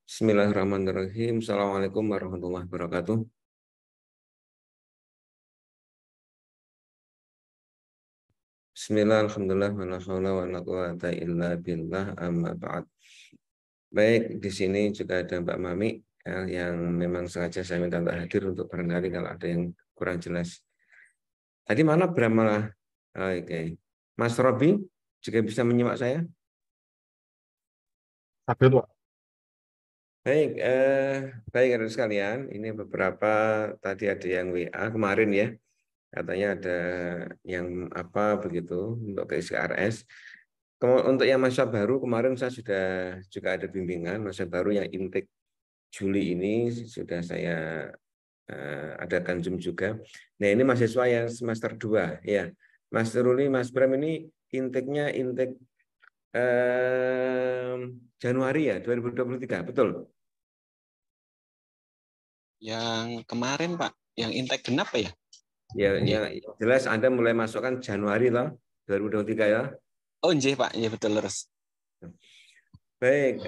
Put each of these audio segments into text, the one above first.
Bismillahirrahmanirrahim. Assalamualaikum warahmatullahi wabarakatuh. Bismillah, alhamdulillah, wa la haula wa la quwata illa billah, amma ba'd. Baik, di sini juga ada Mbak Mami ya, yang memang sengaja saya minta untuk hadir untuk barangkali kalau ada yang kurang jelas. Tadi mana Brahma? Oke. Mas Robi juga bisa menyimak saya? Stabil, Pak. Baik, baik ada sekalian. Ini beberapa tadi ada yang WA kemarin ya. Katanya ada yang apa begitu untuk ke SKRS. Untuk yang masa baru kemarin saya sudah juga ada bimbingan masa baru yang intake Juli ini sudah saya adakan Zoom juga. Nah ini mahasiswa yang semester 2 ya. Mas Ruli, Mas Bram ini intake-nya intake Januari ya 2023, betul? Yang kemarin Pak, yang intake genap ya? Ya, yang jelas Anda mulai masukkan Januari loh, 2023 ya. Oh nggih Pak, ya betul terus. Baik,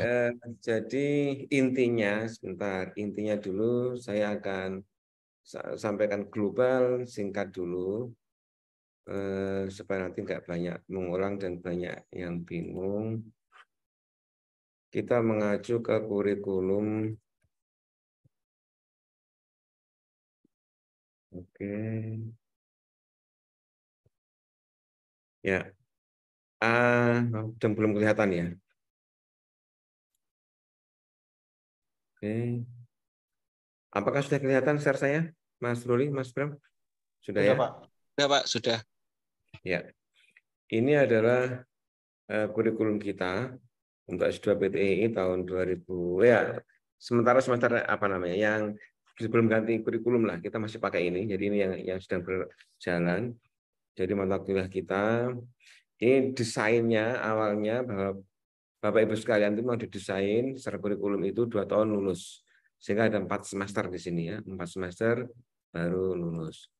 jadi intinya sebentar, intinya dulu saya akan sampaikan global singkat dulu supaya nanti nggak banyak mengulang dan banyak yang bingung. Kita mengacu ke kurikulum. Oke, ya, dan belum kelihatan ya. Oke, apakah sudah kelihatan share saya, Mas Ruli, Mas Bram? Sudah Sudah, ya? Pak. Sudah Pak, sudah. Ya, ini adalah kurikulum kita untuk S2 PTII tahun 2000 ya. Sementara semester apa namanya yang sebelum ganti kurikulum lah kita masih pakai ini. Jadi ini yang sedang berjalan. Jadi mata kuliah kita ini desainnya awalnya bahwa Bapak Ibu sekalian itu mau didesain secara kurikulum itu 2 tahun lulus. Sehingga ada 4 semester di sini ya, 4 semester baru lulus.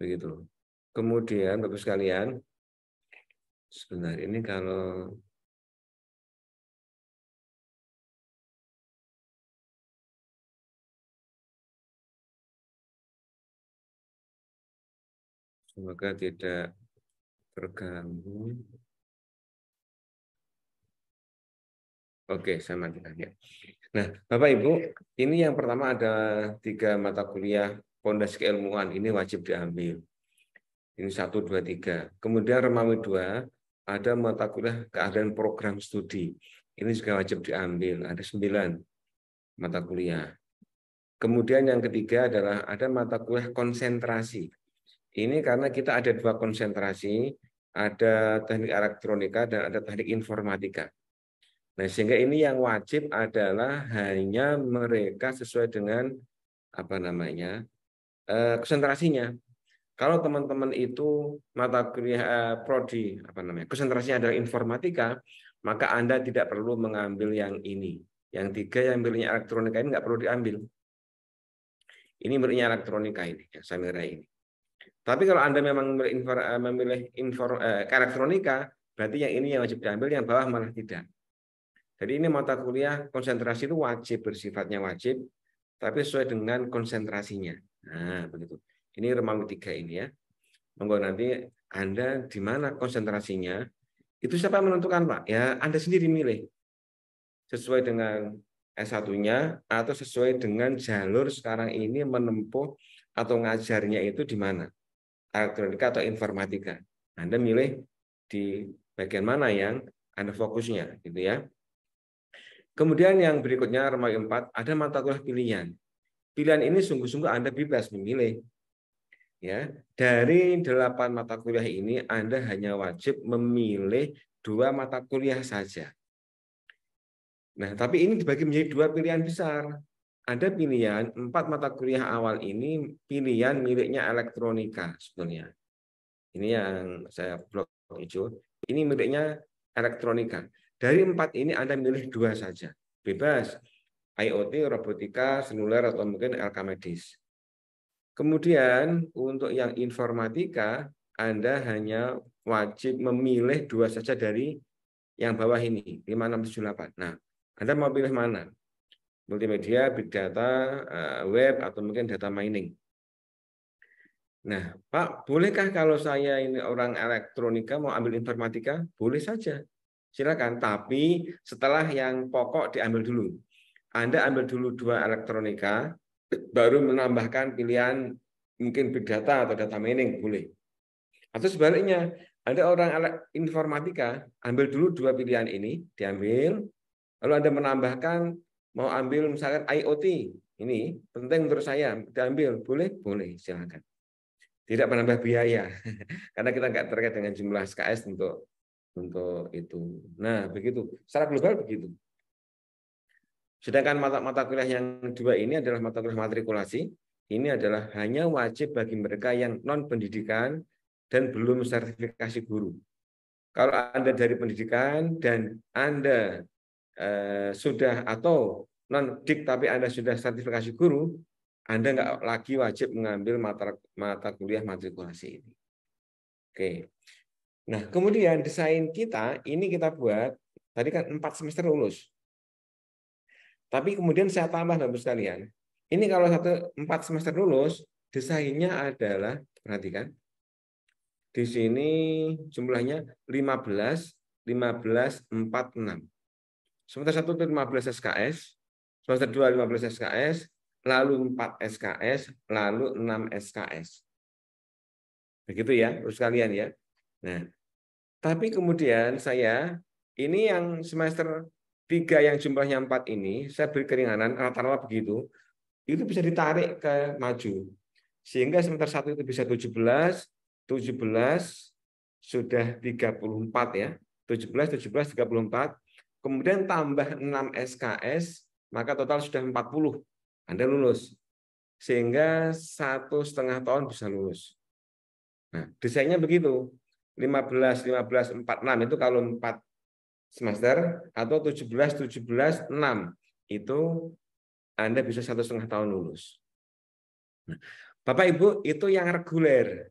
Begitu. Kemudian Bapak Ibu sekalian, sebentar ini kalau semoga tidak terganggu. Oke, saya matikan ya. Nah, Bapak Ibu, ini yang pertama ada 3 mata kuliah Pondasi Keilmuan, ini wajib diambil. Ini 1, 2, 3. Kemudian Remawi 2, ada mata kuliah keahlian program studi. Ini juga wajib diambil, ada 9 mata kuliah. Kemudian yang ketiga adalah ada mata kuliah konsentrasi. Ini karena kita ada 2 konsentrasi, ada teknik elektronika dan ada teknik informatika. Nah, sehingga ini yang wajib adalah hanya mereka sesuai dengan apa namanya konsentrasinya. Kalau teman-teman itu mata kuliah prodi apa namanya konsentrasinya adalah informatika, maka Anda tidak perlu mengambil yang ini. Yang 3 yang miliknya elektronika ini nggak perlu diambil. Ini miliknya elektronika ini, yang saya merah ini. Tapi kalau Anda memang memilih elektronika, berarti yang ini yang wajib diambil, yang bawah malah tidak. Jadi ini mata kuliah konsentrasi itu wajib, bersifatnya wajib, tapi sesuai dengan konsentrasinya. Nah, begitu. Ini Remawi 3 ini ya. Monggo nanti Anda di mana konsentrasinya, itu siapa yang menentukan, Pak? Ya, Anda sendiri milih. Sesuai dengan S1-nya atau sesuai dengan jalur sekarang ini menempuh atau ngajarnya itu di mana? Elektronika atau informatika. Anda milih di bagian mana yang Anda fokusnya, gitu ya. Kemudian yang berikutnya Remawi 4 ada mata kuliah pilihan. Pilihan ini sungguh-sungguh Anda bebas memilih. Ya, dari 8 mata kuliah ini Anda hanya wajib memilih 2 mata kuliah saja. Nah, tapi ini dibagi menjadi 2 pilihan besar. Ada pilihan 4 mata kuliah awal ini pilihan miliknya elektronika sebetulnya. Ini yang saya blok hijau. Ini miliknya elektronika. Dari 4 ini Anda milih 2 saja. Bebas. IoT, robotika, seluler, atau mungkin LK medis. Kemudian untuk yang informatika, Anda hanya wajib memilih 2 saja dari yang bawah ini, 5, 6, 7, 8. Nah, Anda mau pilih mana? multimedia, big data, web, atau mungkin data mining. Nah, Pak, bolehkah kalau saya ini orang elektronika mau ambil informatika? Boleh saja, silakan. Tapi setelah yang pokok diambil dulu. Anda ambil dulu 2 elektronika, baru menambahkan pilihan mungkin big data atau data mining, boleh. Atau sebaliknya, Anda orang informatika, ambil dulu 2 pilihan ini, diambil, lalu Anda menambahkan mau ambil misalkan IoT, ini penting menurut saya, diambil, boleh? Boleh, silakan. Tidak menambah biaya, karena kita nggak terkait dengan jumlah SKS untuk itu. Nah, begitu. Secara global begitu. Sedangkan mata kuliah yang 2 ini adalah mata kuliah matrikulasi. Ini adalah hanya wajib bagi mereka yang non pendidikan dan belum sertifikasi guru. Kalau Anda dari pendidikan dan Anda sudah atau non dik tapi Anda sudah sertifikasi guru, Anda nggak lagi wajib mengambil mata kuliah matrikulasi ini. Oke. Nah, kemudian desain kita ini kita buat tadi kan 4 semester lulus. Tapi kemudian saya tambah Bapak sekalian. Ini kalau 4 semester lulus, desainnya adalah perhatikan. Di sini jumlahnya 15 15 46. Semester 1 itu 15 SKS, semester 2 15 SKS, lalu 4 SKS, lalu 6 SKS. Begitu ya, Bapak sekalian ya. Nah, tapi kemudian saya ini yang semester 3 yang jumlahnya 4 ini, saya beri keringanan, rata-rata begitu, itu bisa ditarik ke maju. Sehingga semester 1 itu bisa 17 sudah 34 ya. 17 34, kemudian tambah 6 SKS, maka total sudah 40. Anda lulus. Sehingga 1,5 tahun bisa lulus. Nah, desainnya begitu. 15 15 46 itu kalau 4 semester, atau 17 17 6 itu Anda bisa 1,5 tahun lulus. Nah, Bapak Ibu, itu yang reguler.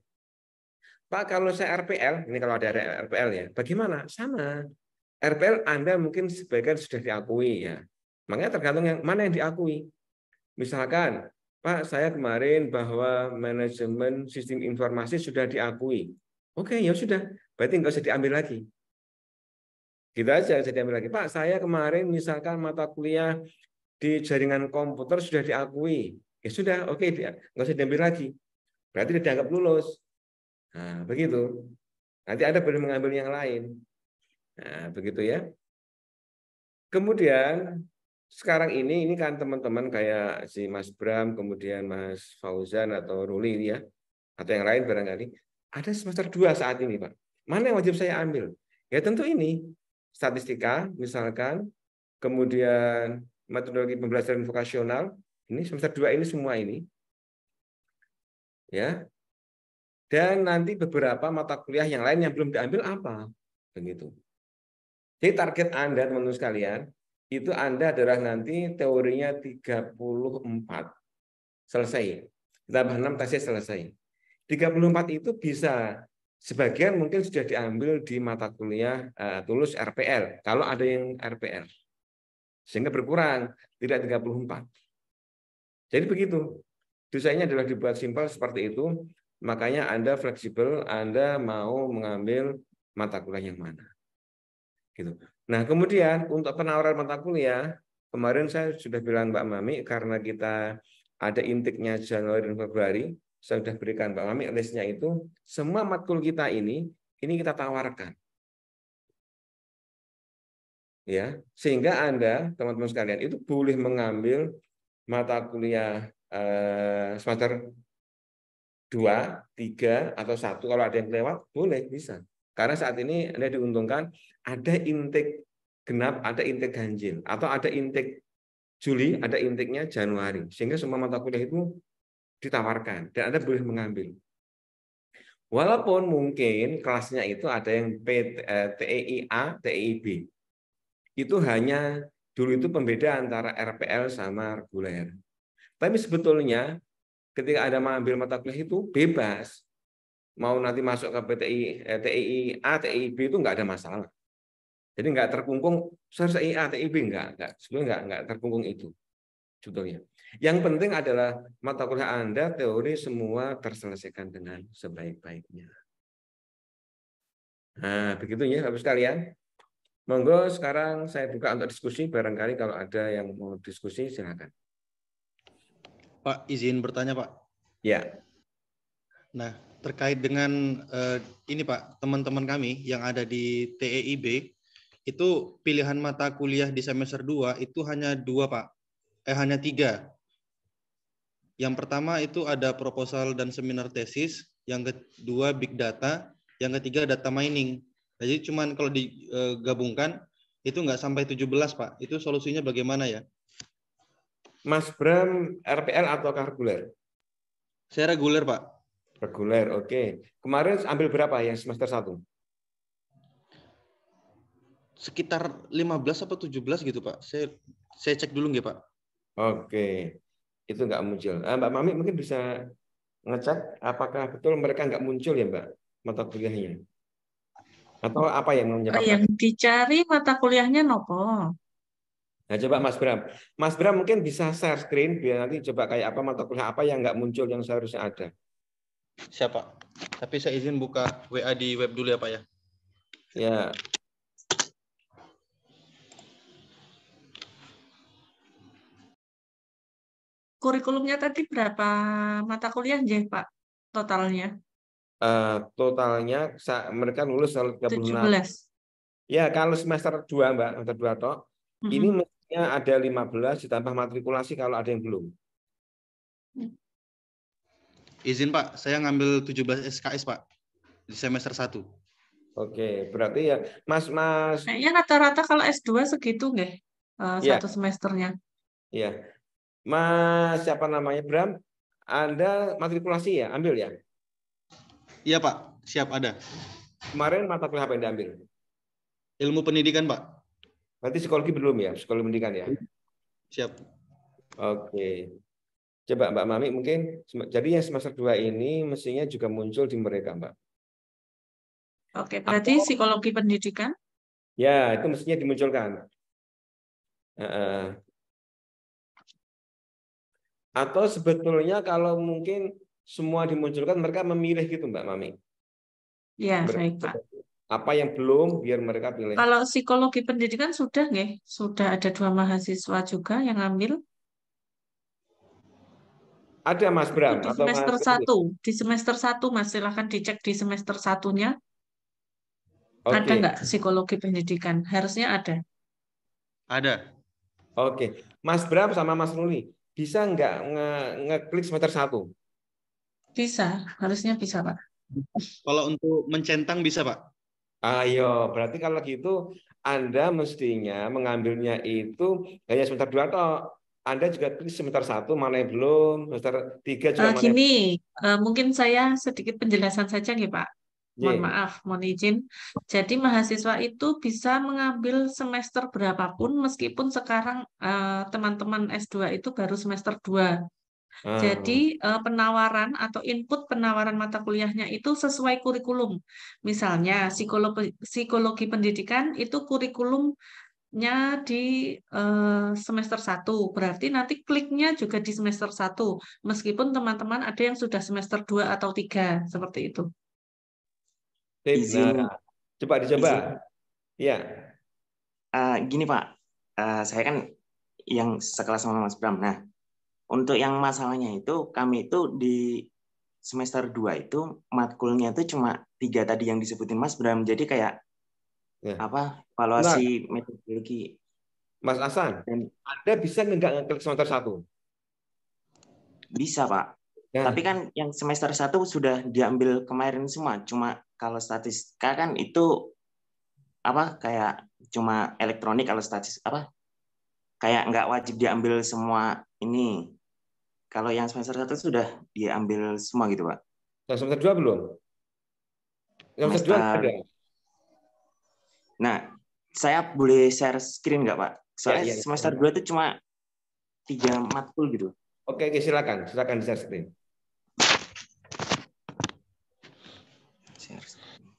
Pak, kalau saya RPL, ini kalau ada RPL ya, bagaimana? Sama. RPL Anda mungkin sebagian sudah diakui ya. Makanya tergantung yang mana yang diakui. Misalkan, Pak, saya kemarin bahwa manajemen sistem informasi sudah diakui. Oke, ya sudah. Berarti nggak usah diambil lagi. Gitu aja, bisa diambil lagi. Pak, saya kemarin misalkan mata kuliah di jaringan komputer sudah diakui. Ya sudah, oke, nggak usah diambil lagi. Berarti dia dianggap lulus. Nah, begitu. Nanti Anda boleh mengambil yang lain. Nah, begitu ya. Kemudian sekarang ini kan teman-teman kayak si Mas Bram, kemudian Mas Fauzan atau Ruli ya, atau yang lain barangkali, ada semester 2 saat ini, Pak. Mana yang wajib saya ambil? Ya tentu ini, statistika misalkan, kemudian metodologi pembelajaran vokasional, ini semester 2 ini semua ini. Ya. Dan nanti beberapa mata kuliah yang lain yang belum diambil apa? Begitu. Jadi target Anda teman-teman sekalian, itu Anda adalah nanti teorinya 34 selesai. Tambah 6 tesnya selesai. 34 itu bisa sebagian mungkin sudah diambil di mata kuliah tulus RPL kalau ada yang RPL. Sehingga berkurang, tidak 34. Jadi begitu. Desainnya adalah dibuat simpel seperti itu, makanya Anda fleksibel, Anda mau mengambil mata kuliah yang mana. Gitu. Nah, kemudian untuk penawaran mata kuliah, kemarin saya sudah bilang Mbak Mami, karena kita ada intiknya Januari dan Februari, saya sudah berikan Mbak Mami listnya itu, semua matkul kita ini kita tawarkan. Ya, sehingga Anda, teman-teman sekalian, itu boleh mengambil mata kuliah semester 2, 3, atau 1, kalau ada yang lewat, boleh, bisa. Karena saat ini Anda diuntungkan, ada intake genap, ada intake ganjil, atau ada intake Juli, ada intiknya Januari. Sehingga semua mata kuliah itu ditawarkan, dan Anda boleh mengambil. Walaupun mungkin kelasnya itu ada yang TEI A, TEI B. Itu hanya, dulu itu pembeda antara RPL sama reguler. Tapi sebetulnya, ketika Anda mengambil mata kuliah itu bebas. Mau nanti masuk ke TEI A, TEI B itu nggak ada masalah. Jadi nggak terkungkung, saya TEI A, TEI B, nggak. Sebetulnya nggak terkungkung itu. judulnya. Yang penting adalah mata kuliah Anda teori semua terselesaikan dengan sebaik-baiknya. Nah, begitu ya Bapak sekalian. Monggo sekarang saya buka untuk diskusi, barangkali kalau ada yang mau diskusi silakan. Pak, izin bertanya, Pak. Ya. Nah, terkait dengan ini Pak, teman-teman kami yang ada di TEIB, itu pilihan mata kuliah di semester 2 itu hanya 2 Pak. Hanya 3. Yang pertama itu ada proposal dan seminar tesis, yang kedua big data, yang ketiga data mining. Jadi cuman kalau digabungkan itu nggak sampai 17 Pak. Itu solusinya bagaimana ya? Mas Bram RPL atau reguler? Saya reguler Pak. Reguler, oke. Kemarin ambil berapa yang semester 1? Sekitar 15 atau 17 gitu Pak. Saya cek dulu nggih Pak. Oke. Itu nggak muncul. Mbak Mami mungkin bisa ngecek apakah betul mereka nggak muncul ya Mbak mata kuliahnya? Atau apa yang menyebabkan? Yang dicari mata kuliahnya nopo? Nah, coba Mas Bram. Mas Bram mungkin bisa share screen biar nanti coba kayak apa mata kuliah apa yang nggak muncul yang seharusnya ada. Siapa? Tapi saya izin buka WA di web dulu ya Pak ya. Ya. Kurikulumnya tadi berapa mata kuliah ya Pak totalnya? Totalnya mereka lulus 36. 17. Ya, kalau semester 2 Mbak, semester 2 toh, ini Mm-mm. mestinya ada 15 ditambah matrikulasi kalau ada yang belum. Izin Pak, saya ngambil 17 SKS Pak di semester 1. Oke, berarti ya Mas Kayaknya rata-rata kalau S2 segitu nggak? ya, Satu semesternya. ya. Mas siapa namanya Bram? Anda matrikulasi ya, ambil ya. Iya Pak, siap ada. Kemarin mata kuliah apa yang diambil? Ilmu pendidikan Pak. Berarti psikologi belum ya, psikologi pendidikan ya. Siap. Oke. Coba Mbak Mami mungkin, jadi yang semester 2 ini mestinya juga muncul di mereka Mbak. Oke, berarti psikologi pendidikan? Ya, itu mestinya dimunculkan. Atau sebetulnya kalau mungkin semua dimunculkan, mereka memilih gitu Mbak Mami. Ya, baik Pak. Apa yang belum, biar mereka pilih. Kalau psikologi pendidikan sudah nggak? Sudah ada 2 mahasiswa juga yang ngambil? Ada Mas Itu Bram di atau semester Mas? 1. Di semester 1 Mas, silahkan dicek di semester 1-nya. Ada Oke. nggak psikologi pendidikan? Harusnya ada. Ada. Oke. Mas Bram sama Mas Ruli, bisa nggak ngeklik semester 1? Bisa, harusnya bisa Pak. Kalau untuk mencentang bisa Pak. Ayo, berarti kalau gitu Anda mestinya mengambilnya itu hanya semester 2 atau Anda juga klik semester 1 mana yang belum, semester 3 juga mana yang Gini, mungkin saya sedikit penjelasan saja nih Pak. Mohon belum. maaf, mohon izin. Jadi mahasiswa itu bisa mengambil semester berapapun meskipun sekarang teman-teman S2 itu baru semester 2. Jadi penawaran atau input penawaran mata kuliahnya itu sesuai kurikulum. Misalnya psikologi pendidikan itu kurikulumnya di semester 1. Berarti nanti kliknya juga di semester 1. Meskipun teman-teman ada yang sudah semester 2 atau 3 seperti itu. Nah, Izin, coba dicoba. izin. Ya. Gini Pak, saya kan yang sekelas sama Mas Bram. Nah, untuk yang masalahnya itu, kami itu di semester 2 itu matkulnya itu cuma 3 tadi yang disebutin Mas Bram. Jadi kayak Ya. apa? Nah, Evaluasi metodologi. Mas Hasan, Dan Anda bisa nggak ngeklik semester 1? bisa Pak. Ya. Tapi kan yang semester 1 sudah diambil kemarin semua. Cuma kalau statistika kan itu apa kayak cuma elektronik, kalau statis apa kayak nggak wajib diambil semua ini. Kalau yang semester 1 sudah diambil semua gitu Pak. Yang semester 2 belum? Yang semester 2 nggak ada. Nah, saya boleh share screen nggak Pak? Soalnya Ya. semester 2 itu cuma 3 matkul gitu. Oke, silakan di share screen. Share screen.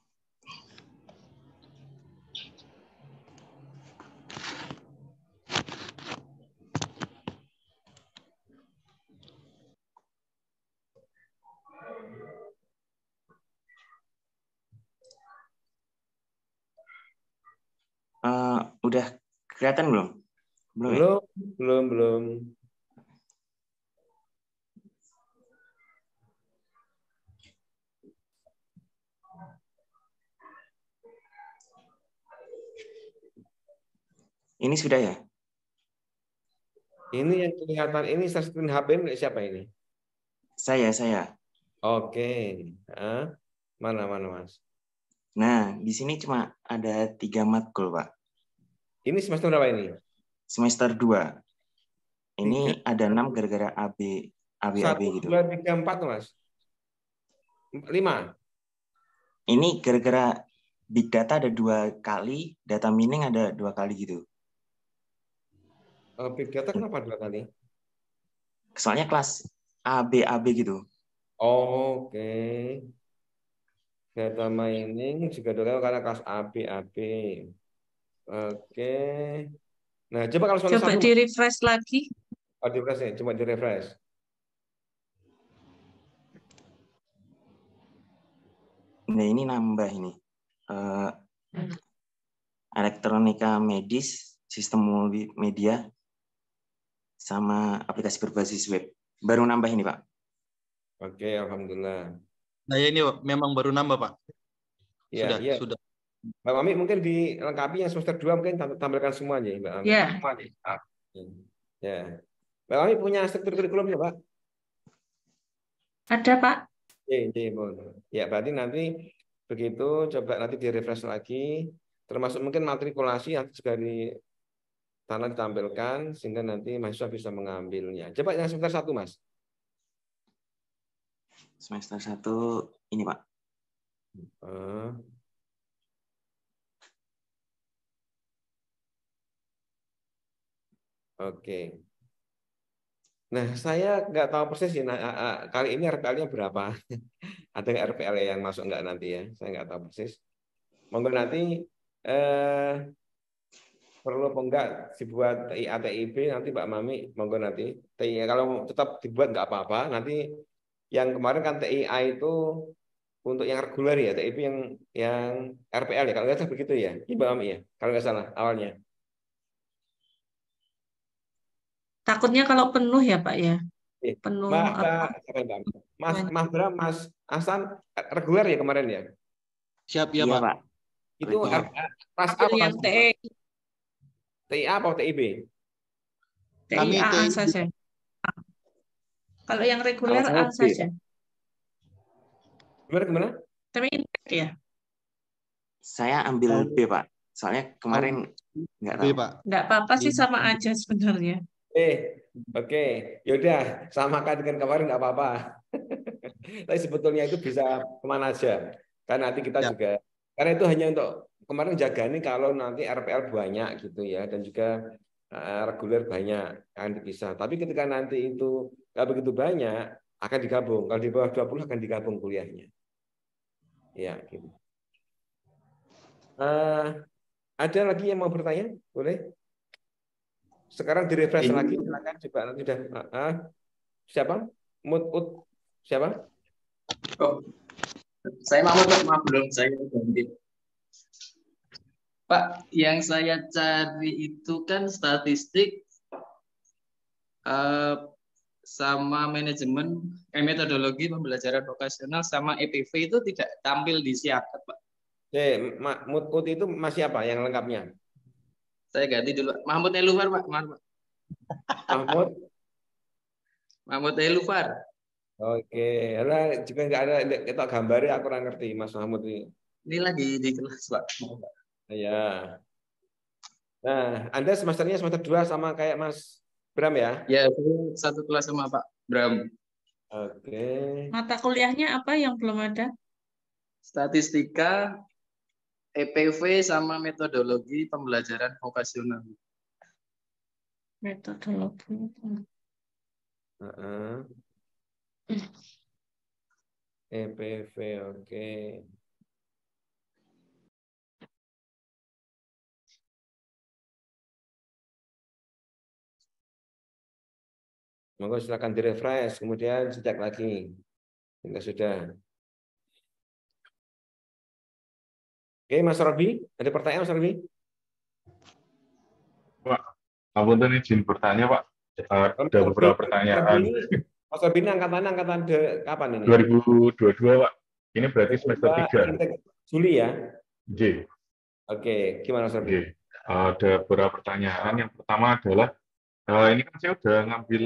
Udah kelihatan belum? Belum ya? Belum. Ini sudah ya? Ini yang kelihatan ini screen HP milik siapa ini? Saya. Oke. Mana Mas? Nah, di sini cuma ada 3 matkul, Pak. Ini semester berapa ini? Semester 2. Ini 3. ada 6 gara-gara AB 1, gitu. 2, 3, 4, Mas. 5. Ini gara-gara big data ada 2 kali, data mining ada 2 kali gitu. Big data kenapa 2 kali? Soalnya kelas AB gitu. Oke. Data mining juga dulu karena kelas AB. Oke. Nah, coba kalau soal Coba 1, di refresh lagi. di refresh ya, coba di refresh. Nah, ini nambah ini. Elektronika medis, sistem multimedia, sama aplikasi berbasis web. Baru nambah ini, Pak. Oke, alhamdulillah. Nah, ya ini memang baru nambah, Pak. Ya, Sudah. Mbak Mami mungkin dilengkapi yang semester 2 mungkin tampilkan semuanya, Mbak Mami. Ya. Ya. Mbak Mami punya struktur kurikulumnya, Pak? Ada, Pak. Ya, berarti nanti begitu coba nanti di-refresh lagi, termasuk mungkin matrikulasi yang juga di sana ditampilkan sehingga nanti mahasiswa bisa mengambilnya. Coba yang semester 1, Mas. Semester 1 ini, Pak. Oke. Nah, saya nggak tahu persis sih. Nah, kali ini RPL-nya berapa? Ada nggak RPL yang masuk nggak nanti ya? Saya nggak tahu persis. Monggo nanti perlu apa enggak dibuat TIA TIB nanti Mbak Mami, monggo nanti. TIA kalau tetap dibuat nggak apa-apa. Nanti yang kemarin kan TIA itu untuk yang reguler ya, TIB yang RPL ya. Kalau nggak salah begitu ya, Mbak Mami ya. Kalau nggak salah awalnya. Takutnya kalau penuh ya, Pak ya. Penuh Mas Hasan reguler ya kemarin ya? Siap ya, Iya, Pak. Pak. Itu pas Ambil apa yang TIA apa TIB? Kami TIA saja. Kalau yang reguler A saja. Gimana? Tapi intek ya. Saya ambil B, Pak. Soalnya kemarin nggak tahu. B, Pak. Nggak apa-apa sih, sama aja sebenarnya. Oke. Yaudah, samakan dengan kemarin nggak apa-apa. Tapi sebetulnya itu bisa kemana aja. Karena nanti kita juga, karena itu hanya untuk kemarin jaga nih kalau nanti RPL banyak gitu ya, dan juga reguler banyak akan dipisah. Tapi ketika nanti itu nggak begitu banyak, akan digabung. Kalau di bawah 20 akan digabung kuliahnya. Ya, gitu. Ada lagi yang mau bertanya? Boleh? Sekarang di-refresh lagi, silakan coba nanti udah. Siapa? Siapa? Oh, saya maaf belum saya ganti. Pak, yang saya cari itu kan statistik sama manajemen, metodologi pembelajaran vokasional sama EPV itu tidak tampil di siakat, Pak. Mut itu masih apa yang lengkapnya? Saya ganti dulu. Mahmud Elufar, Pak. Mahmud Elufar. Oke, karena juga nggak ada kita gambarnya, aku kurang ngerti Mas Mahmud ini. Ini lagi di kelas, Pak. Ya. Nah, Anda semesternya semester 2 sama kayak Mas Bram ya? Ya, satu kelas sama Pak Bram. Oke. Mata kuliahnya apa yang belum ada? Statistika, EPV sama metodologi pembelajaran vokasional. Metodologi. EPV, oke. Monggo silakan di-refresh, kemudian sejak lagi. Hingga sudah. Oke, Mas Robi, ada pertanyaan Mas Robi? Pak, apunten izin bertanya, Pak. Ada Mas beberapa Robi pertanyaan. Mas Robi ini angkatan kapan ini? 2022, Pak. Ini berarti semester 3. Juli ya? J. Oke, gimana Mas Robi? J. Ada beberapa pertanyaan. Yang pertama adalah, ini kan saya udah ngambil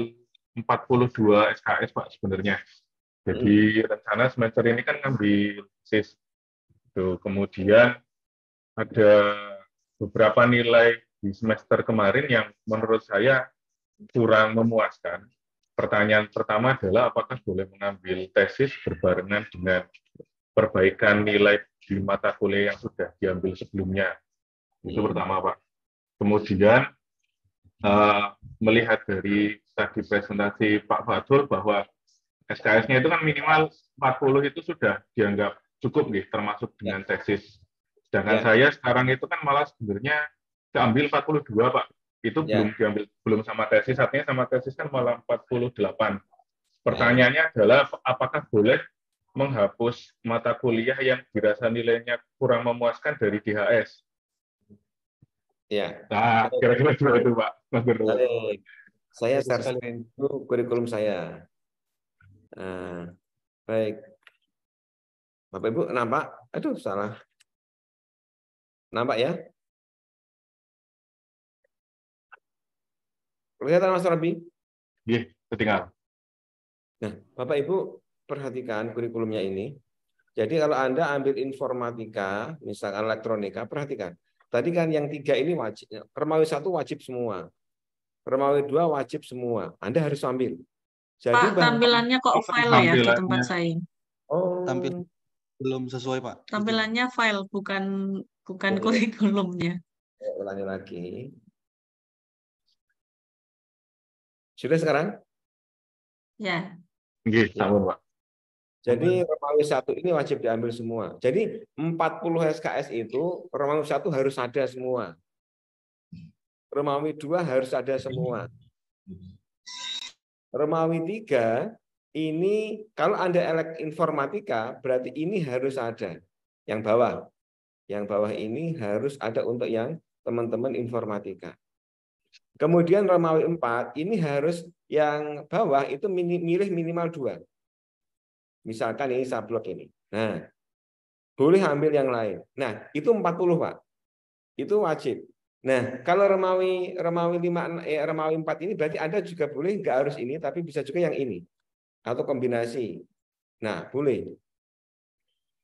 42 SKS, Pak, sebenarnya. Jadi rencana semester ini kan ngambil SIS. Tuh, kemudian ada beberapa nilai di semester kemarin yang menurut saya kurang memuaskan. Pertanyaan pertama adalah apakah boleh mengambil tesis berbarengan dengan perbaikan nilai di mata kuliah yang sudah diambil sebelumnya. Itu pertama, Pak. Kemudian melihat dari tadi presentasi Pak Fadul bahwa SKS-nya itu kan minimal 40 itu sudah dianggap cukup nih, termasuk dengan tesis. Sedangkan saya sekarang itu kan malah sebenarnya diambil 42, Pak. Itu belum sama tesis, artinya sama tesis kan malah 48. Pertanyaannya adalah apakah boleh menghapus mata kuliah yang dirasa nilainya kurang memuaskan dari DHS? Ya. Nah, kira-kira itu, Pak. Saya share dulu kurikulum saya. Baik. Bapak Ibu nampak? Aduh, salah. Nampak ya? Kelihatan Mas Robi? Iya, ketinggalan. Nah, Bapak Ibu perhatikan kurikulumnya ini. Jadi kalau Anda ambil informatika, misalkan elektronika, perhatikan. Tadi kan yang 3 ini wajib. Remawi 1 wajib semua. Remawi 2 wajib semua. Anda harus ambil. Jadi Pak, tampilannya kok file ya di tempat saya? Oh, tampil belum sesuai, Pak. Tampilannya file, bukan kurikulumnya. Ulangi lagi. Sudah sekarang? Ya. Sama, Pak. Jadi Romawi 1 ini wajib diambil semua. Jadi 40 SKS itu Romawi 1 harus ada semua. Romawi 2 harus ada semua. Romawi 3 ini kalau Anda informatika berarti ini harus ada. Yang bawah. Yang bawah ini harus ada untuk yang teman-teman informatika. Kemudian Romawi 4 ini harus yang bawah itu milih minimal 2. Misalkan ini sablok ini. Nah, boleh ambil yang lain. Nah, itu 40, Pak. Itu wajib. Nah, kalau Romawi 4 ini berarti Anda juga boleh, nggak harus ini, tapi bisa juga yang ini. Atau kombinasi. Nah, boleh.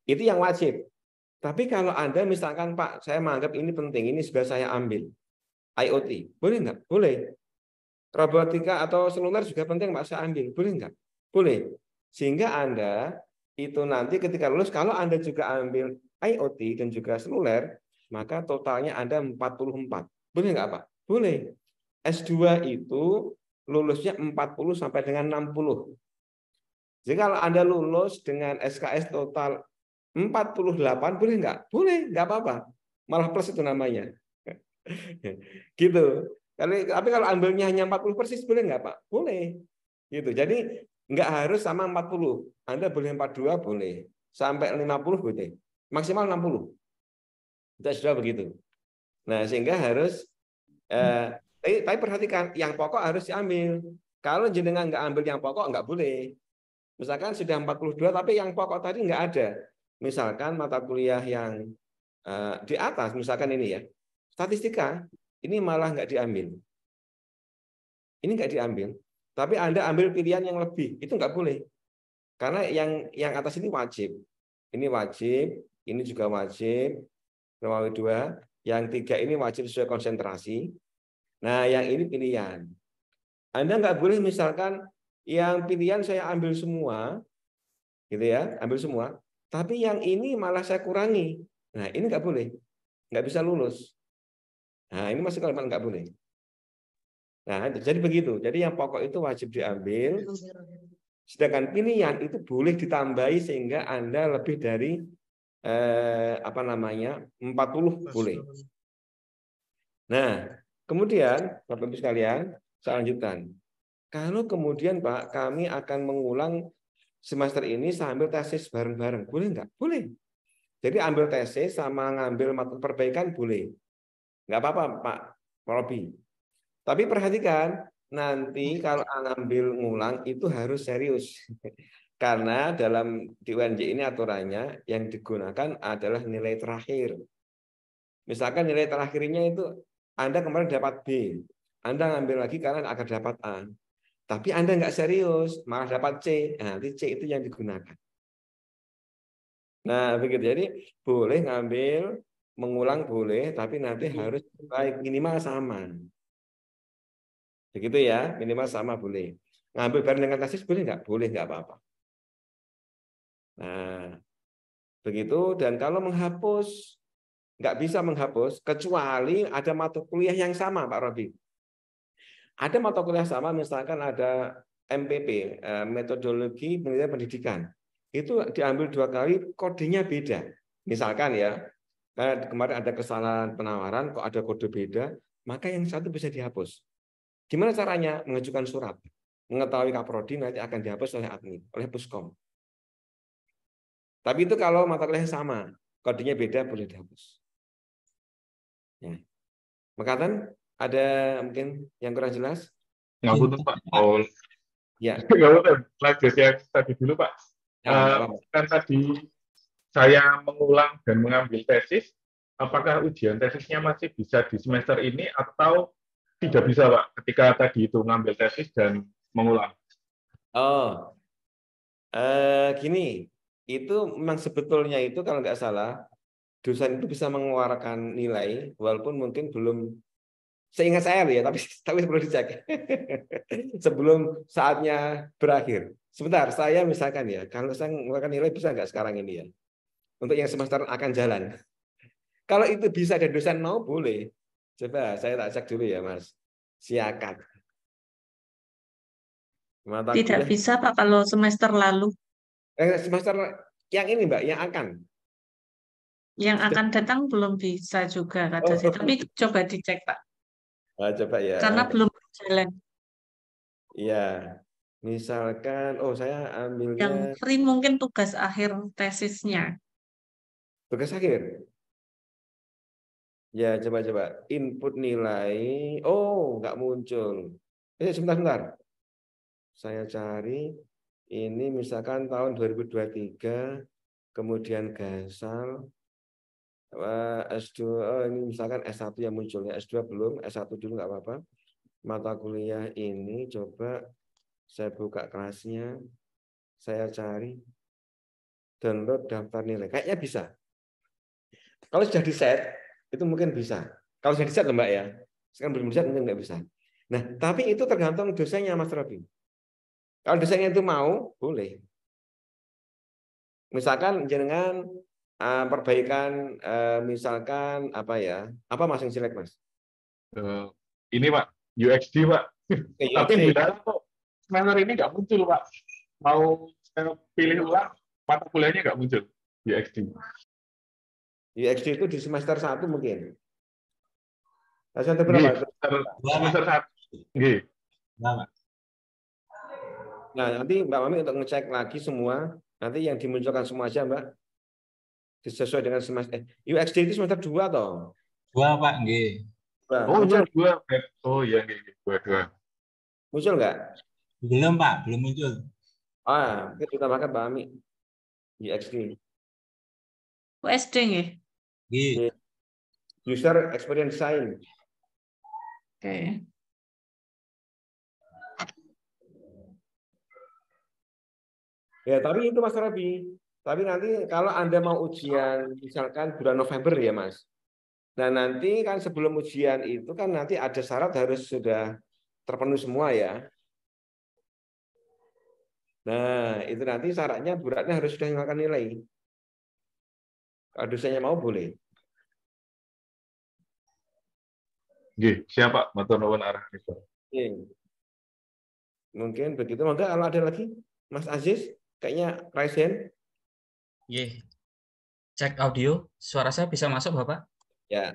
Itu yang wajib. Tapi kalau Anda misalkan, Pak, saya menganggap ini penting, ini sudah saya ambil. IoT, boleh nggak? Boleh. Robotika atau seluler juga penting, Pak, saya ambil. Boleh nggak? Boleh. Sehingga Anda itu nanti ketika lulus, kalau Anda juga ambil IoT dan juga seluler, maka totalnya Anda 44. Boleh nggak, Pak? Boleh. S2 itu lulusnya 40 sampai dengan 60. Jadi kalau Anda lulus dengan SKS total 48, boleh nggak? Boleh, nggak apa-apa. Malah plus itu namanya. Gitu. Tapi kalau ambilnya hanya 40 persis, boleh nggak, Pak? Boleh. Gitu. Jadi nggak harus sama 40. Anda boleh 42, boleh. Sampai 50 boleh. Maksimal 60. Itu sudah begitu. Nah, sehingga harus tapi perhatikan, yang pokok harus diambil. Kalau jenengan nggak ambil yang pokok, nggak boleh. Misalkan sudah 42, tapi yang pokok tadi nggak ada. Misalkan mata kuliah yang di atas, misalkan ini ya, statistika, ini malah nggak diambil. Ini nggak diambil. Tapi Anda ambil pilihan yang lebih, itu nggak boleh. Karena yang atas ini wajib. Ini wajib, ini juga wajib. Romawi 2, yang 3 ini wajib sesuai konsentrasi. Nah, yang ini pilihan. Anda nggak boleh misalkan yang pilihan saya ambil semua, gitu ya, ambil semua. Tapi yang ini malah saya kurangi. Nah, ini nggak boleh. Nggak bisa lulus. Nah, ini masih kalau nggak boleh. Nah, jadi begitu. Jadi yang pokok itu wajib diambil. Sedangkan pilihan itu boleh ditambahi sehingga Anda lebih dari 40 boleh. Nah, kemudian Bapak Ibu sekalian, saya lanjutkan. Kalau kemudian Pak, kami akan mengulang semester ini sambil tesis bareng-bareng, boleh nggak? Boleh. Jadi ambil tesis sama ngambil materi perbaikan boleh. Nggak apa-apa Pak Robi. Tapi perhatikan, nanti kalau ngambil ngulang itu harus serius. Karena dalam di UNJ ini aturannya yang digunakan adalah nilai terakhir. Misalkan nilai terakhirnya itu Anda kemarin dapat B, Anda ngambil lagi karena agar dapat A. Tapi Anda nggak serius, malah dapat C. Nah, nanti C itu yang digunakan. Nah, begitu. Jadi boleh ngambil, mengulang boleh, tapi nanti harus baik minimal sama. Begitu ya, minimal sama boleh. Ngambil bareng dengan tesis boleh nggak? Boleh, nggak apa-apa. Nah, begitu. Dan kalau menghapus, nggak bisa menghapus, kecuali ada mata kuliah yang sama, Pak Robi. Ada mata kuliah sama, misalkan ada MPP, metodologi penelitian pendidikan. Itu diambil 2 kali, kodenya beda. Misalkan ya, karena kemarin ada kesalahan penawaran, kok ada kode beda, maka yang satu bisa dihapus. Gimana caranya? Mengajukan surat. Mengetahui Kaprodi nanti akan dihapus oleh admin, oleh Puskom. Tapi itu kalau mata kuliah sama, kodenya beda boleh dihapus. Ya. Makatan ada mungkin yang kurang jelas? Nggak butuh Pak. Oh, ya. Nggak butuh. Lanjut yang tadi dulu Pak. Kan tadi saya mengulang dan mengambil tesis. Apakah ujian tesisnya masih bisa di semester ini atau tidak bisa Pak? Ketika tadi itu ngambil tesis dan mengulang. Oh, gini. Itu memang sebetulnya itu kalau nggak salah dosen itu bisa mengeluarkan nilai walaupun mungkin belum, seingat saya ya, tapi perlu dicek sebelum saatnya berakhir. Sebentar, saya misalkan ya, kalau saya mengeluarkan nilai bisa nggak sekarang ini ya, untuk yang semester akan jalan. Kalau itu bisa dan dosen mau boleh. Coba saya tak cek dulu ya Mas. Siakat. Tidak bisa Pak kalau semester lalu. Semester yang ini Mbak, yang akan. Yang akan datang belum bisa juga kata saya. Tapi coba dicek Pak. Coba ya. Karena belum berjalan. Iya. Misalkan, saya ambilnya. Yang free mungkin tugas akhir tesisnya. Tugas akhir? Ya, coba-coba. Input nilai. Nggak muncul. Sebentar. Saya cari. Ini misalkan tahun 2023, kemudian Gasal, S2, ini misalkan S1 yang munculnya, S2 belum, S1 dulu nggak apa-apa. Mata kuliah ini coba saya buka kelasnya, saya cari, download daftar nilai. Kayaknya bisa. Kalau sudah di-set, itu mungkin bisa. Kalau sudah di-set Mbak ya, sekarang belum di-set mungkin nggak bisa. Nah, tapi itu tergantung dosennya Mas Robi. Kalau dosennya itu mau, boleh. Misalkan jenengan perbaikan, misalkan apa ya? Apa Mas yang jelek Mas? Ini Pak, UXD Pak. Tapi bila kok semester ini nggak muncul Pak. Mau pilih ulang, mata kuliahnya nggak muncul UXD. UXD itu di semester 1 mungkin. Semester berapa? Semester 1. Nggih. Nah, nanti Mbak Mami untuk ngecek lagi semua, nanti yang dimunculkan semua aja Mbak. Sesuai dengan semester. UXD itu semester 2 toh? 2 Pak, nggih. Muncul 2. Oh iya nggih, 2. Muncul nggak? Belum Pak, belum muncul. Mungkin ditambahkan Mbak Mami. UXD. USD nggih. Nggih. User Experience Design. Oke. Ya, tapi itu Mas Robi. Tapi nanti kalau Anda mau ujian, misalkan bulan November ya Mas. Nah nanti kan sebelum ujian itu kan nanti ada syarat harus sudah terpenuhi semua ya. Nah itu nanti syaratnya beratnya harus sudah mengeluarkan nilai. Kalau dosennya mau boleh. Nggih, siapa? Matur nuwun arahanipun. Mungkin begitu. Maka kalau ada lagi Mas Aziz, kayaknya raise hand. Cek audio, suara saya bisa masuk Bapak? Ya.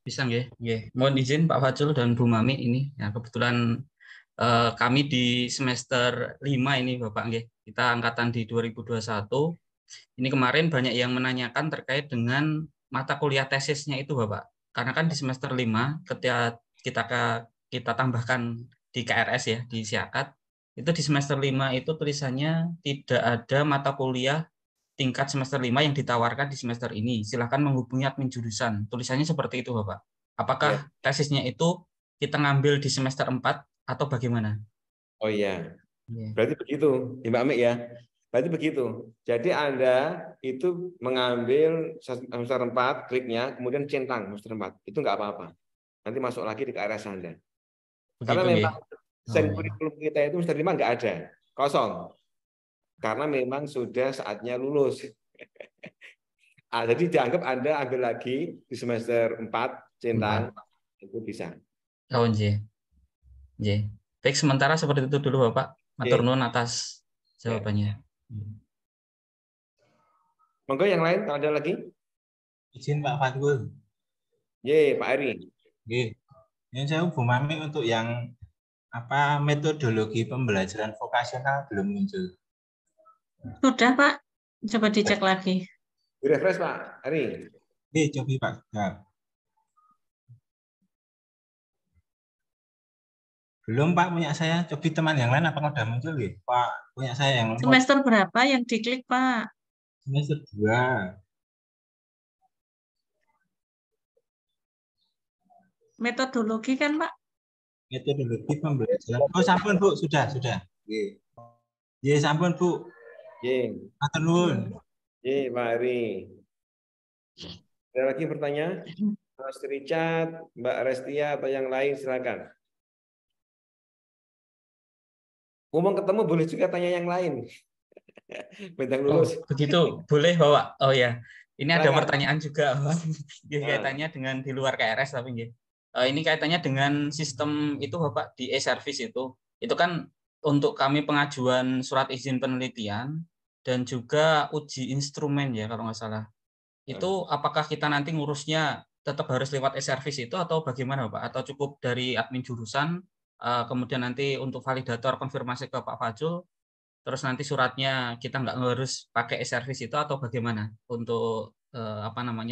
Bisa nggih? Mohon izin Pak Fajrul dan Bu Mami ini. Ya, kebetulan kami di semester 5 ini Bapak nggih. Kita angkatan di 2021. Ini kemarin banyak yang menanyakan terkait dengan mata kuliah tesisnya itu Bapak. Karena kan di semester 5 ketika kita tambahkan di KRS ya, di Siakat, itu di semester 5 itu tulisannya tidak ada mata kuliah tingkat semester 5 yang ditawarkan di semester ini. Silakan menghubungi admin jurusan. Tulisannya seperti itu, Bapak. Apakah tesisnya itu kita ngambil di semester 4 atau bagaimana? Oh iya. Berarti begitu, Mbak Amik ya. Berarti begitu. Jadi Anda itu mengambil semester 4, kliknya, kemudian centang semester 4. Itu nggak apa-apa. Nanti masuk lagi di KRS Anda. Karena memang desain kurikulum kita itu semester 5 nggak ada. Kosong. Karena memang sudah saatnya lulus. Jadi dianggap Anda ambil lagi di semester 4, centang, itu bisa. Oh, J. Baik, sementara seperti itu dulu Bapak. Matur nuwun atas jawabannya. Monggo yang lain kalau ada lagi. Izin Pak Fatul. Pak Eri. Ini saya Bu Mami untuk yang metodologi pembelajaran vokasional belum muncul. Sudah Pak, coba dicek lagi. Refresh Pak Eri. Coba Pak. Belum Pak, punya saya. Coba teman yang lain apakah sudah muncul ya? Pak, punya saya yang semester berapa yang diklik Pak? Semester 2. Metodologi kan Pak? Metodologi pembelajaran. Oh sampun Bu, sudah. Sampun Bu. Matur nuwun. Pak Eri. Ada lagi pertanyaan? Mas Richard, Mbak Restia atau yang lain silakan. Ngomong ketemu boleh juga tanya yang lain. Bentang lulus. Begitu, boleh Bapak. Oh ya, ini ada pertanyaan juga, kaitannya dengan di luar KRS tapi ini kaitannya dengan sistem itu Bapak di e-service itu kan untuk kami pengajuan surat izin penelitian dan juga uji instrumen ya kalau nggak salah. Itu apakah kita nanti ngurusnya tetap harus lewat e-service itu atau bagaimana Bapak? Atau cukup dari admin jurusan? Kemudian nanti untuk validator konfirmasi ke Pak Fajul, terus nanti suratnya kita nggak harus pakai e-service itu atau bagaimana untuk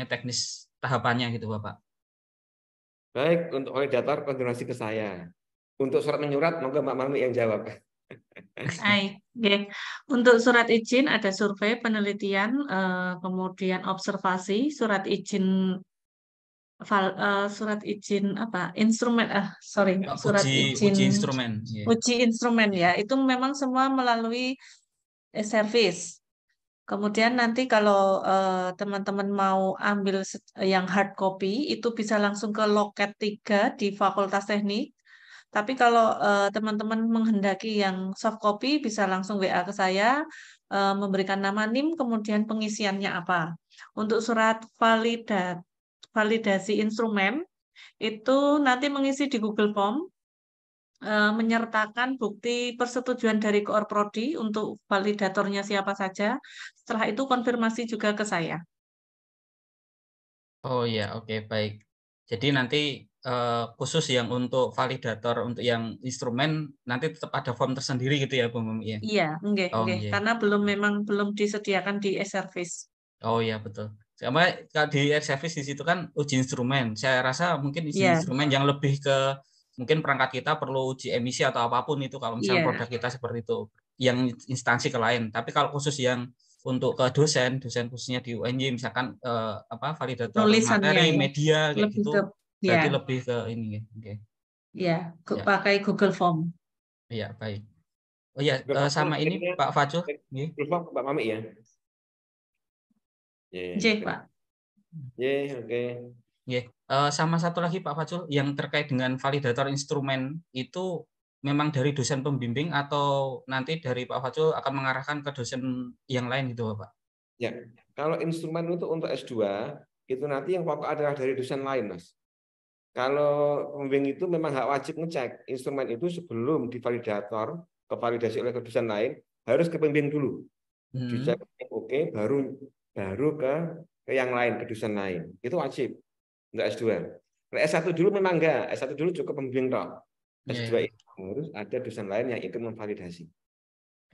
teknis tahapannya gitu Bapak? Baik, untuk validator konfirmasi ke saya. Untuk surat menyurat, monggo Mbak Mami yang jawab. Baik, untuk surat izin ada survei penelitian, kemudian observasi, surat izin instrumen uji instrumen ya, itu memang semua melalui e-service. Kemudian nanti kalau teman-teman mau ambil yang hard copy itu bisa langsung ke loket 3 di Fakultas Teknik. Tapi kalau teman-teman menghendaki yang soft copy bisa langsung WA ke saya, memberikan nama NIM kemudian pengisiannya apa. Untuk surat validasi instrumen itu nanti mengisi di Google Form, menyertakan bukti persetujuan dari Koor Prodi untuk validatornya siapa saja. Setelah itu konfirmasi juga ke saya. Oh ya, oke, baik. Jadi nanti khusus yang untuk validator untuk yang instrumen nanti tetap ada form tersendiri gitu ya Bu Mami ya? Iya, karena memang belum disediakan di e-service. Oh ya, betul. Sama di e-service di situ kan uji instrumen. Saya rasa mungkin uji instrumen yang lebih ke mungkin perangkat kita perlu uji emisi atau apapun itu kalau misalnya produk kita seperti itu, yang instansi ke lain. Tapi kalau khusus yang untuk ke dosen khususnya di UNY misalkan validator materi media kayak gitu, berarti lebih ke ini ya. Pakai Google Form. Iya, baik. Oh ya, sama ini Pak Fajul. Google Form Mbak Mami ya. Pak. Oke. Sama satu lagi Pak Fajul, yang terkait dengan validator instrumen itu memang dari dosen pembimbing atau nanti dari Pak Fajul akan mengarahkan ke dosen yang lain gitu Pak? Ya, kalau instrumen untuk S2 itu nanti yang pokok adalah dari dosen lain Mas. Kalau pembimbing itu memang hak wajib ngecek instrumen itu sebelum divalidator, kevalidasi oleh dosen lain, harus ke pembimbing dulu. Dicek oke, baru ke yang lain, ke dosen lain. Itu wajib untuk S2. Nah, S1 dulu memang enggak, S1 dulu cukup pembimbing toh. S2 itu harus ada dosen lain yang ikut memvalidasi.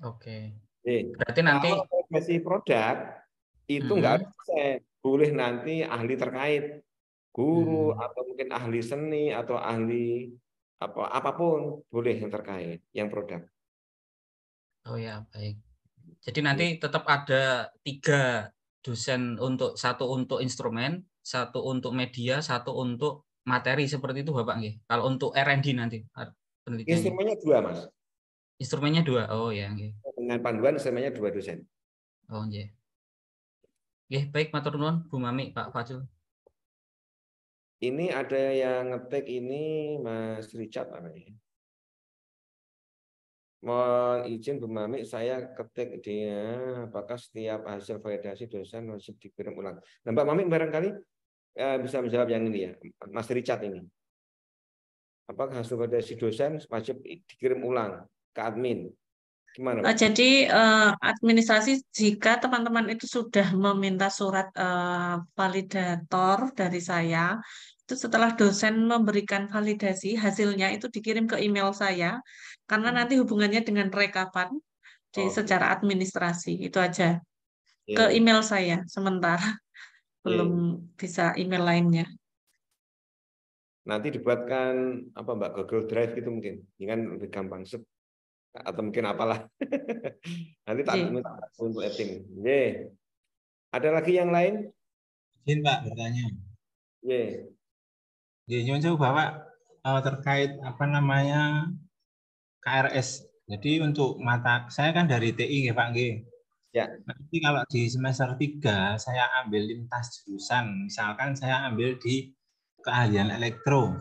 Oke. Berarti nanti kalau validasi produk itu enggak harus boleh nanti ahli terkait, guru atau mungkin ahli seni atau ahli apapun boleh yang terkait, yang produk. Oh ya, baik. Jadi nanti tetap ada 3 dosen, satu untuk instrumen, satu untuk media, satu untuk materi, seperti itu Bapak nggih. Kalau untuk R&D nanti penelitiannya. Instrumennya 2, Mas. Instrumennya 2. Oh ya, nggih. Dengan panduan instrumennya 2 dosen. Oh nggih. Nggih, baik, matur nuwun Bu Mami, Pak Fajrul. Ini ada yang ngetik ini Mas Richard namanya. Mohon izin Bu Mami, saya ketik dia, apakah setiap hasil validasi dosen wajib dikirim ulang? Nah, Mbak Mami barangkali bisa menjawab yang ini ya, Mas Richard ini. Apakah hasil validasi dosen wajib dikirim ulang ke admin? Gimana, Pak? Jadi administrasi, jika teman-teman itu sudah meminta surat validator dari saya, itu setelah dosen memberikan validasi, hasilnya itu dikirim ke email saya, karena nanti hubungannya dengan rekapan secara administrasi, itu aja. Ke email saya sementara, belum bisa email lainnya. Nanti dibuatkan apa Mbak, Google Drive gitu mungkin, ini kan lebih gampang atau mungkin apalah. Nanti tak minta untuk editing. Ada lagi yang lain? Izin Pak bertanya. Nyuwun sewu Bapak, terkait apa namanya KRS. Jadi untuk mata saya kan dari TI ya Pak nggih. Ya. Nanti kalau di semester 3 saya ambil lintas jurusan, misalkan saya ambil di keahlian elektro.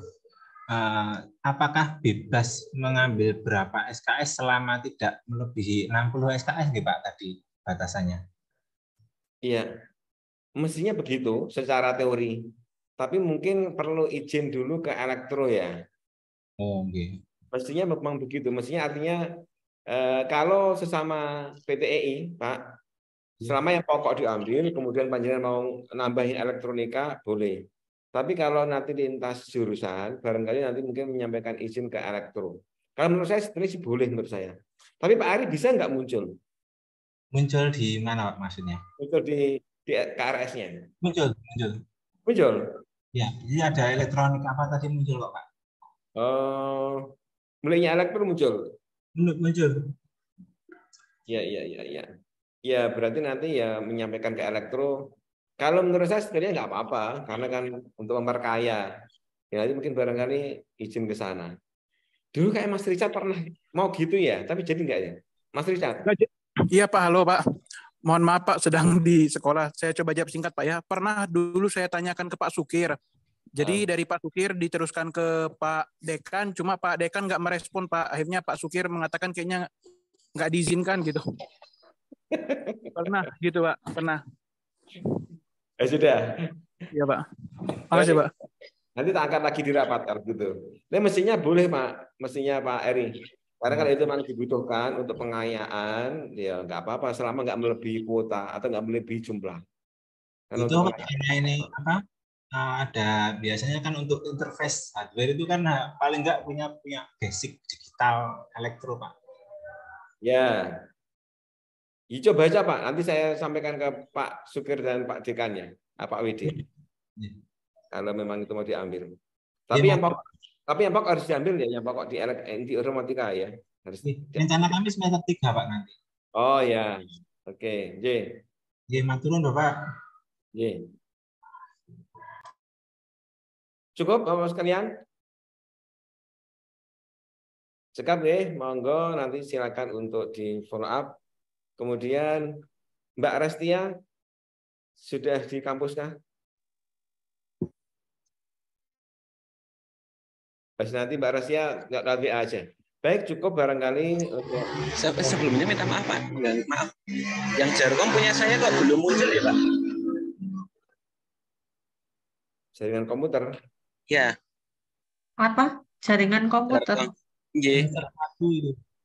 Apakah bebas mengambil berapa SKS selama tidak melebihi 60 SKS nggih Pak tadi batasannya? Iya. Mestinya begitu secara teori. Tapi mungkin perlu izin dulu ke elektro ya. Oh, okay. Mestinya memang begitu. Mestinya artinya kalau sesama PTEI, Pak, selama yang pokok diambil, kemudian panjenengan mau nambahin elektronika, boleh. Tapi kalau nanti lintas jurusan, barangkali nanti mungkin menyampaikan izin ke elektro. Kalau menurut saya sebenarnya sih boleh menurut saya. Tapi Pak Ari bisa nggak muncul? Muncul di mana Pak maksudnya? Muncul di KRS-nya. Muncul. Ya, ini ada elektronik apa tadi muncul kok Pak? Mulainya elektro muncul. Muncul. Ya. Ya berarti nanti ya menyampaikan ke elektro. Kalau menurut saya sebenarnya nggak apa-apa, karena kan untuk memperkaya. Ya nanti mungkin barangkali izin ke sana. Dulu kayak Mas Richard pernah mau gitu ya, tapi jadi nggak ya, Mas Richard? Iya Pak, halo Pak. Mohon maaf Pak, sedang di sekolah. Saya coba jawab singkat Pak ya. Pernah dulu saya tanyakan ke Pak Sukir. Jadi dari Pak Sukir diteruskan ke Pak Dekan, cuma Pak Dekan nggak merespon Pak. Akhirnya Pak Sukir mengatakan kayaknya nggak diizinkan gitu. Pernah gitu Pak, pernah. Sudah. Iya Pak. Makasih Pak. Nanti tak angkat lagi di rapat kalau gitu. Nah, mestinya boleh Pak, mestinya Pak Eri. Karena kalau itu memang dibutuhkan untuk pengayaan, ya nggak apa-apa selama nggak melebihi kuota atau nggak melebihi jumlah. Kan itu karena ini apa? Ada biasanya kan untuk interface hardware itu kan paling nggak punya basic digital elektro Pak. Ya. Coba aja Pak, nanti saya sampaikan ke Pak Sukir dan Pak Dekannya, Pak WD. Kalau memang itu mau diambil. Tapi yang pokok harus diambil ya, yang pokok di informatika ya. Harus. Rencana kami semester 3 Pak nanti. Oh ya, oke. Matur nuwun Bapak. Cukup Bapak sekalian? Cekap monggo nanti silakan untuk di follow up. Kemudian Mbak Restia sudah di kampus kah? Nanti Mbak Restia nggak lewat WA aja. Baik, cukup barangkali untuk sebelumnya minta maaf Pak. Maaf. Yang Jarkom punya saya kok belum muncul ya Pak? Jaringan komputer. Ya. Apa? Jaringan komputer. Nggih.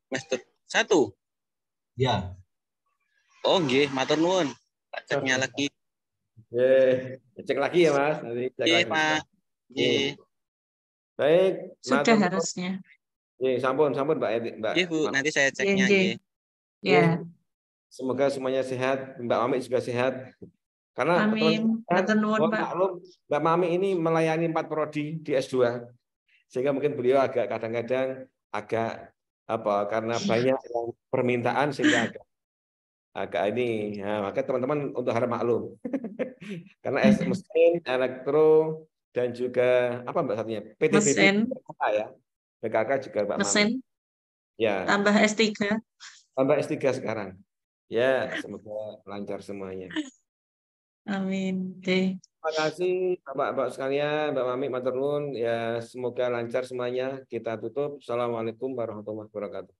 Semester 1. Ya. Oh nggih, matur nuwun. Tak ceknya lagi. Cek lagi ya Mas. Nanti cek lagi. Pak. Baik. Sudah harusnya. Sampun Mbak. Iya Bu, nanti saya ceknya. Ya. Semoga semuanya sehat, Mbak Mami juga sehat. Karena Amin. Mbak Mami ini melayani 4 prodi di S2. sehingga mungkin beliau agak kadang-kadang agak apa karena banyak yang permintaan sehingga agak ini. Nah, maka teman-teman untuk harap maklum. Karena mesin, elektro dan juga apa Mbak satunya? PTBB Mesin, ya. PKK juga Mbak Mami. mesin, Ya, tambah S3. tambah S3 sekarang. Ya, semoga lancar semuanya. Amin. Oke. Terima kasih Bapak-bapak sekalian, Mbak Mami, matur nuwun. Ya, semoga lancar semuanya. Kita tutup. Assalamualaikum warahmatullahi wabarakatuh.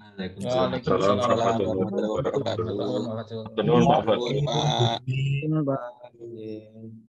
Waalaikumsalam warahmatullahi wabarakatuh. Waalaikumsalam warahmatullahi wabarakatuh. Tenun Pak Pak. Pak.